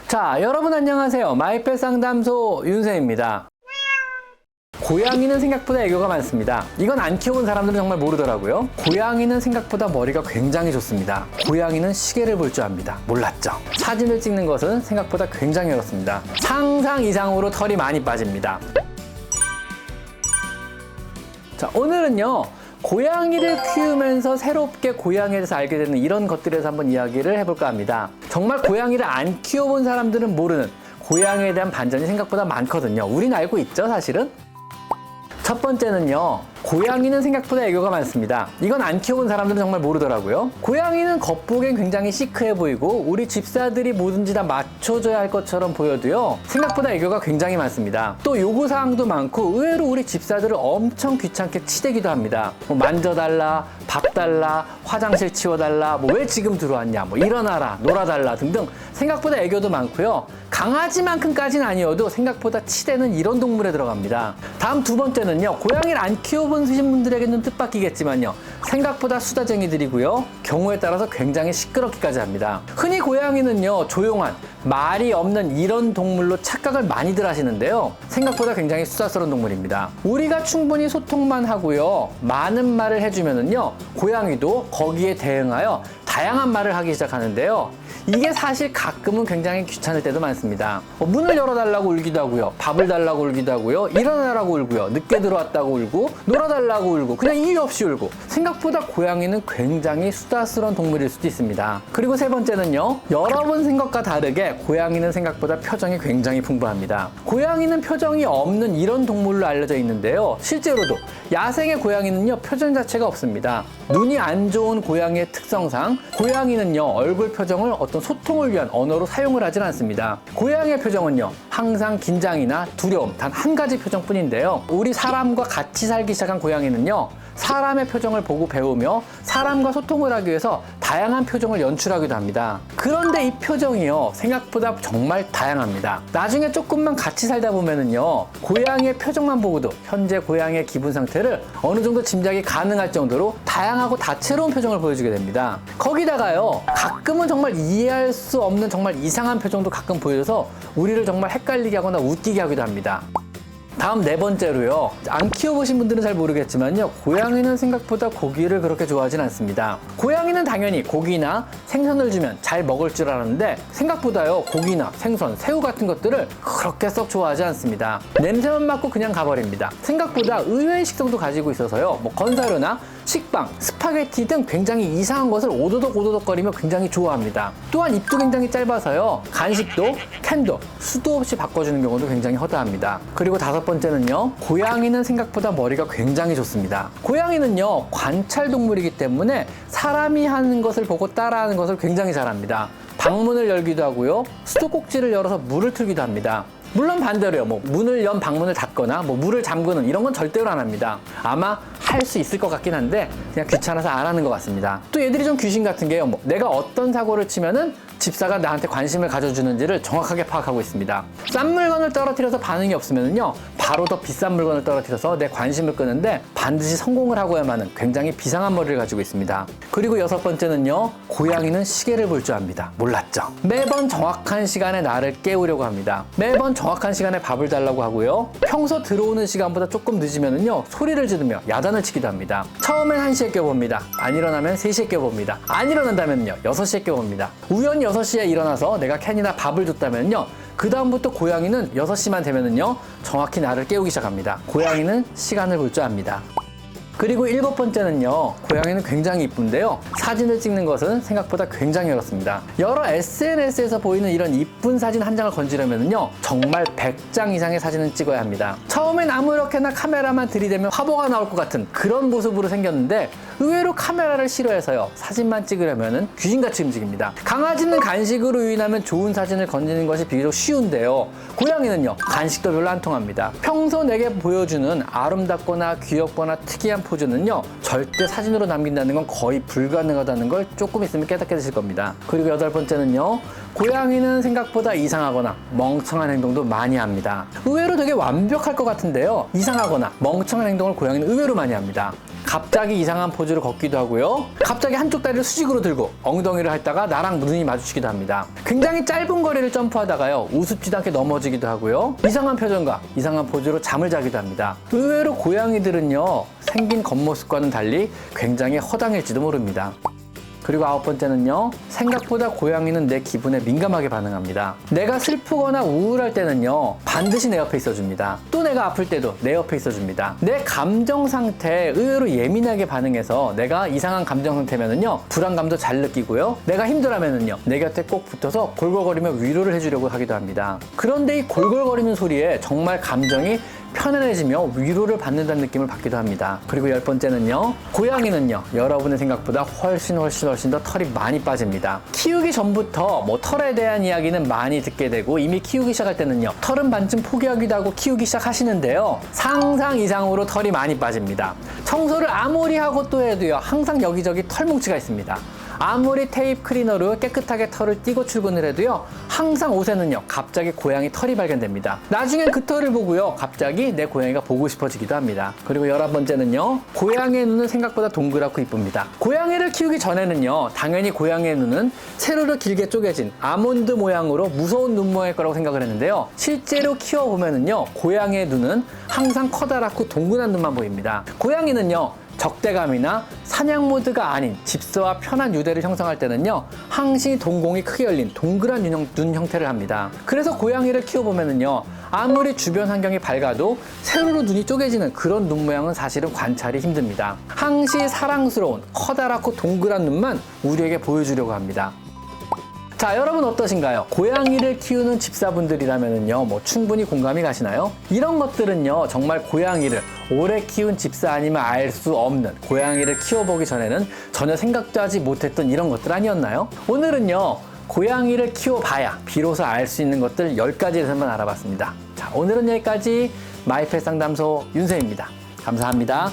자, 여러분 안녕하세요. 마이펫 상담소 윤세입니다. 고양이는 생각보다 애교가 많습니다. 이건 안 키워본 사람들은 정말 모르더라고요. 고양이는 생각보다 머리가 굉장히 좋습니다. 고양이는 시계를 볼 줄 압니다. 몰랐죠? 사진을 찍는 것은 생각보다 굉장히 어렵습니다. 상상 이상으로 털이 많이 빠집니다. 자, 오늘은요, 고양이를 키우면서 새롭게 고양이에 대해서 알게 되는 이런 것들에 대해서 한번 이야기를 해볼까 합니다. 정말 고양이를 안 키워본 사람들은 모르는 고양이에 대한 반전이 생각보다 많거든요. 우린 알고 있죠, 사실은? 첫 번째는요, 고양이는 생각보다 애교가 많습니다. 이건 안 키워본 사람들은 정말 모르더라고요. 고양이는 겉보기엔 굉장히 시크해 보이고 우리 집사들이 뭐든지 다 맞춰줘야 할 것처럼 보여도요, 생각보다 애교가 굉장히 많습니다. 또 요구사항도 많고 의외로 우리 집사들을 엄청 귀찮게 치대기도 합니다. 뭐 만져달라, 밥 달라, 화장실 치워달라, 뭐 왜 지금 들어왔냐, 뭐 일어나라, 놀아달라 등등 생각보다 애교도 많고요. 강아지만큼까지는 아니어도 생각보다 치대는 이런 동물에 들어갑니다. 다음 두 번째는요, 고양이를 안 키워본 분들에게는 뜻밖이겠지만요, 생각보다 수다쟁이들이고요, 경우에 따라서 굉장히 시끄럽기까지 합니다. 흔히 고양이는요, 조용한 말이 없는 이런 동물로 착각을 많이들 하시는데요, 생각보다 굉장히 수다스러운 동물입니다. 우리가 충분히 소통만 하고요, 많은 말을 해주면은요, 고양이도 거기에 대응하여 다양한 말을 하기 시작하는데요, 이게 사실 가끔은 굉장히 귀찮을 때도 많습니다. 문을 열어달라고 울기도 하고요, 밥을 달라고 울기도 하고요, 일어나라고 울고요, 늦게 들어왔다고 울고, 놀아달라고 울고, 그냥 이유 없이 울고. 생각보다 고양이는 굉장히 수다스러운 동물일 수도 있습니다. 그리고 세 번째는요, 여러분 생각과 다르게 고양이는 생각보다 표정이 굉장히 풍부합니다. 고양이는 표정이 없는 이런 동물로 알려져 있는데요, 실제로도 야생의 고양이는요, 표정 자체가 없습니다. 눈이 안 좋은 고양이의 특성상 고양이는요, 얼굴 표정을 어떤 소통을 위한 언어로 사용을 하진 않습니다. 고양이의 표정은요, 항상 긴장이나 두려움, 단 한 가지 표정뿐인데요, 우리 사람과 같이 살기 시작한 고양이는요, 사람의 표정을 보고 배우며 사람과 소통을 하기 위해서 다양한 표정을 연출하기도 합니다. 그런데 이 표정이요, 생각보다 정말 다양합니다. 나중에 조금만 같이 살다 보면은요, 고양이의 표정만 보고도 현재 고양이의 기분 상태를 어느 정도 짐작이 가능할 정도로 다양하고 다채로운 표정을 보여주게 됩니다. 거기다가요, 가끔은 정말 이해할 수 없는 정말 이상한 표정도 가끔 보여줘서 우리를 정말 헷갈리게 하거나 웃기게 하기도 합니다. 다음 네 번째로요, 안 키워보신 분들은 잘 모르겠지만요, 고양이는 생각보다 고기를 그렇게 좋아하진 않습니다. 고양이는 당연히 고기나 생선을 주면 잘 먹을 줄 알았는데 생각보다요, 고기나 생선, 새우 같은 것들을 그렇게 썩 좋아하지 않습니다. 냄새만 맡고 그냥 가버립니다. 생각보다 의외의 식성도 가지고 있어서요, 뭐 건사료나 식빵, 스파게티 등 굉장히 이상한 것을 오도독거리며 굉장히 좋아합니다. 또한 입도 굉장히 짧아서요, 간식도 캔도 수도 없이 바꿔주는 경우도 굉장히 허다합니다. 그리고 다섯 번째는요, 고양이는 생각보다 머리가 굉장히 좋습니다. 고양이는요, 관찰 동물이기 때문에 사람이 하는 것을 보고 따라하는 것을 굉장히 잘합니다. 방문을 열기도 하고요, 수도꼭지를 열어서 물을 틀기도 합니다. 물론 반대로요, 뭐 문을 연 방문을 닫거나 뭐 물을 잠그는 이런 건 절대로 안 합니다. 아마 할 수 있을 것 같긴 한데 그냥 귀찮아서 안 하는 것 같습니다. 또 얘들이 좀 귀신 같은 게요, 뭐 내가 어떤 사고를 치면은 집사가 나한테 관심을 가져주는지를 정확하게 파악하고 있습니다. 싼 물건을 떨어뜨려서 반응이 없으면요, 바로 더 비싼 물건을 떨어뜨려서 내 관심을 끄는데 반드시 성공을 하고야만 하는 굉장히 비상한 머리를 가지고 있습니다. 그리고 여섯 번째는요, 고양이는 시계를 볼 줄 압니다. 몰랐죠? 매번 정확한 시간에 나를 깨우려고 합니다. 매번 정확한 시간에 밥을 달라고 하고요, 평소 들어오는 시간보다 조금 늦으면요, 소리를 지르며 야단을 치기도 합니다. 처음엔 1시에 깨워봅니다. 안 일어나면 3시에 깨워봅니다. 안 일어난다면요, 6시에 깨워봅니다. 우연히 6시에 일어나서 내가 캔이나 밥을 줬다면요, 그 다음부터 고양이는 6시만 되면은요, 정확히 나를 깨우기 시작합니다. 고양이는 시간을 볼 줄 압니다. 그리고 일곱 번째는요, 고양이는 굉장히 이쁜데요, 사진을 찍는 것은 생각보다 굉장히 어렵습니다. 여러 SNS에서 보이는 이런 이쁜 사진 한 장을 건지려면요, 정말 100장 이상의 사진을 찍어야 합니다. 처음엔 아무렇게나 카메라만 들이대면 화보가 나올 것 같은 그런 모습으로 생겼는데 의외로 카메라를 싫어해서요, 사진만 찍으려면 귀신같이 움직입니다. 강아지는 간식으로 유인하면 좋은 사진을 건지는 것이 비교적 쉬운데요, 고양이는요, 간식도 별로 안 통합니다. 평소 내게 보여주는 아름답거나 귀엽거나 특이한 포즈는요, 절대 사진으로 남긴다는 건 거의 불가능하다는 걸 조금 있으면 깨닫게 되실 겁니다. 그리고 여덟 번째는요, 고양이는 생각보다 이상하거나 멍청한 행동도 많이 합니다. 의외로 되게 완벽할 것 같은데요. 이상하거나 멍청한 행동을 고양이는 의외로 많이 합니다. 갑자기 이상한 포즈를 걷기도 하고요. 갑자기 한쪽 다리를 수직으로 들고 엉덩이를 핥다가 나랑 눈이 마주치기도 합니다. 굉장히 짧은 거리를 점프하다가요. 우습지도 않게 넘어지기도 하고요. 이상한 표정과 이상한 포즈로 잠을 자기도 합니다. 의외로 고양이들은요. 생긴 겉모습과는 달리 굉장히 허당일지도 모릅니다. 그리고 9번째는요. 생각보다 고양이는 내 기분에 민감하게 반응합니다. 내가 슬프거나 우울할 때는요. 반드시 내 옆에 있어줍니다. 또 내가 아플 때도 내 옆에 있어줍니다. 내 감정 상태에 의외로 예민하게 반응해서 내가 이상한 감정 상태면은요. 불안감도 잘 느끼고요. 내가 힘들어하면은요. 내 곁에 꼭 붙어서 골골거리며 위로를 해주려고 하기도 합니다. 그런데 이 골골거리는 소리에 정말 감정이 편안해지며 위로를 받는다는 느낌을 받기도 합니다. 그리고 10번째는요. 고양이는요. 여러분의 생각보다 훨씬 더 털이 많이 빠집니다. 키우기 전부터 털에 대한 이야기는 많이 듣게 되고 이미 키우기 시작할 때는요. 털은 반쯤 포기하기도 하고 키우기 시작하시는데요. 상상 이상으로 털이 많이 빠집니다. 청소를 아무리 하고 또 해도요. 항상 여기저기 털뭉치가 있습니다. 아무리 테이프 클리너로 깨끗하게 털을 떼고 출근을 해도요. 항상 옷에는요. 갑자기 고양이 털이 발견됩니다. 나중엔 그 털을 보고요. 갑자기 내 고양이가 보고 싶어지기도 합니다. 그리고 11번째는요. 고양이의 눈은 생각보다 동그랗고 이쁩니다. 고양이를 키우기 전에는요. 당연히 고양이의 눈은 세로로 길게 쪼개진 아몬드 모양으로 무서운 눈 모양일 거라고 생각을 했는데요. 실제로 키워보면은요. 고양이의 눈은 항상 커다랗고 동그란 눈만 보입니다. 고양이는요. 적대감이나 사냥 모드가 아닌 집서와 편한 유대를 형성할 때는요. 항시 동공이 크게 열린 동그란 눈 형태를 합니다. 그래서 고양이를 키워보면은요. 아무리 주변 환경이 밝아도 세로로 눈이 쪼개지는 그런 눈 모양은 사실은 관찰이 힘듭니다. 항시 사랑스러운 커다랗고 동그란 눈만 우리에게 보여주려고 합니다. 자, 여러분 어떠신가요? 고양이를 키우는 집사분들이라면요, 충분히 공감이 가시나요? 이런 것들은요, 정말 고양이를 오래 키운 집사 아니면 알 수 없는, 고양이를 키워보기 전에는 전혀 생각도 하지 못했던 이런 것들 아니었나요? 오늘은요, 고양이를 키워봐야 비로소 알 수 있는 것들 10가지에 대해서만 알아봤습니다. 자, 오늘은 여기까지 마이펫 상담소 윤쌤입니다. 감사합니다.